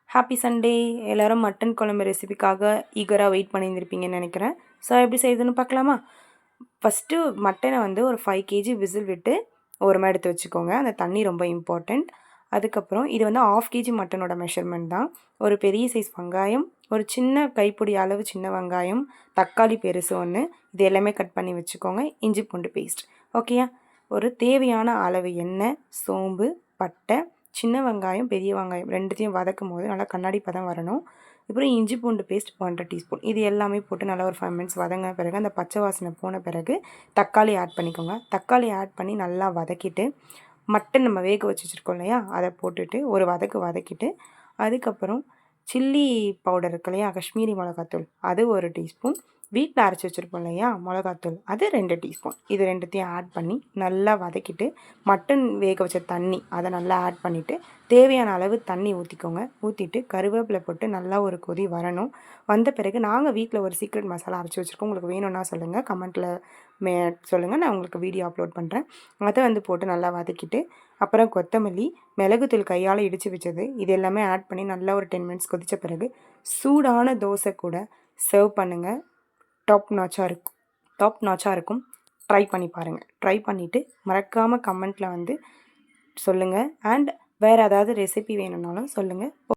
Happy Sunday. எல்லாரும் mutton குழம்பு ரெசிபிக்காக ஈகராக wait பண்ணியிருந்திருப்பீங்கன்னு நினைக்கிறேன். ஸோ எப்படி செய்யுதுன்னு பார்க்கலாமா? ஃபஸ்ட்டு மட்டனை வந்து ஒரு 5 கேஜி விசில் விட்டு ஓரமாக எடுத்து வச்சுக்கோங்க. அந்த தண்ணி ரொம்ப இம்பார்ட்டண்ட். அதுக்கப்புறம் இது வந்து 1/2 கேஜி மட்டனோட மெஷர்மெண்ட் தான். ஒரு பெரிய சைஸ் வெங்காயம், ஒரு சின்ன கைப்பிடி அளவு சின்ன வெங்காயம், தக்காளி பெருசு ஒன்று, இது எல்லாமே கட் பண்ணி வச்சுக்கோங்க. இஞ்சி பூண்டு பேஸ்ட். ஓகேயா? ஒரு தேவையான அளவு எண்ணெய், சோம்பு, பட்டை, சின்ன வெங்காயம், பெரிய வெங்காயம் ரெண்டுத்தையும் வதக்கும் போது நல்லா கண்ணாடி பதம் வரணும். அப்புறம் இஞ்சி பூண்டு பேஸ்ட் 1/2 டீஸ்பூன், இது எல்லாமே போட்டு நல்லா ஒரு 5 மினிட்ஸ் வதங்கின பிறகு அந்த பச்சை வாசனை போன பிறகு தக்காளி ஆட் பண்ணிக்கோங்க. தக்காளி ஆட் பண்ணி நல்லா வதக்கிட்டு மட்டன் நம்ம வேக வச்சுருக்கோம் இல்லையா, அதை போட்டுட்டு ஒரு வதக்கிட்டு அதுக்கப்புறம் சில்லி பவுடர் இருக்கு இல்லையா, காஷ்மீரி மிளகாத்தூள், அது 1 டீஸ்பூன், வீட்டில் அரைச்சி வச்சுருப்போம் இல்லையா மிளகாத்தூள், அது 2 டீஸ்பூன், இது ரெண்டுத்தையும் ஆட் பண்ணி நல்லா வதக்கிட்டு மட்டன் வேக வச்ச தண்ணி அதை நல்லா ஆட் பண்ணிவிட்டு தேவையான அளவு தண்ணி ஊற்றிக்கோங்க. ஊற்றிட்டு கருவேப்பிலை போட்டு நல்லா ஒரு கொதி வரணும். வந்த பிறகு நாங்கள் வீட்டில் ஒரு சீக்ரெட் மசாலா அரைச்சி வச்சுருக்கோம். உங்களுக்கு வேணும்னா சொல்லுங்கள், கமெண்ட்டில் சொல்லுங்கள், நான் உங்களுக்கு வீடியோ அப்லோட் பண்ணுறேன். அதை வந்து போட்டு நல்லா வதக்கிட்டு அப்புறம் கொத்தமல்லி, மிளகுத்தூள் கையால் இடித்து வச்சது, இது எல்லாமே ஆட் பண்ணி நல்லா ஒரு 10 மினிட்ஸ் கொதித்த பிறகு சூடான தோசை கூட சர்வ் பண்ணுங்கள். டாப் நாச்சாக இருக்கும். ட்ரை பண்ணி பாருங்கள். ட்ரை பண்ணிவிட்டு மறக்காமல் கமெண்ட்டில் வந்து சொல்லுங்கள். அண்ட் வேறு ஏதாவது ரெசிபி வேணும்னாலும் சொல்லுங்கள்.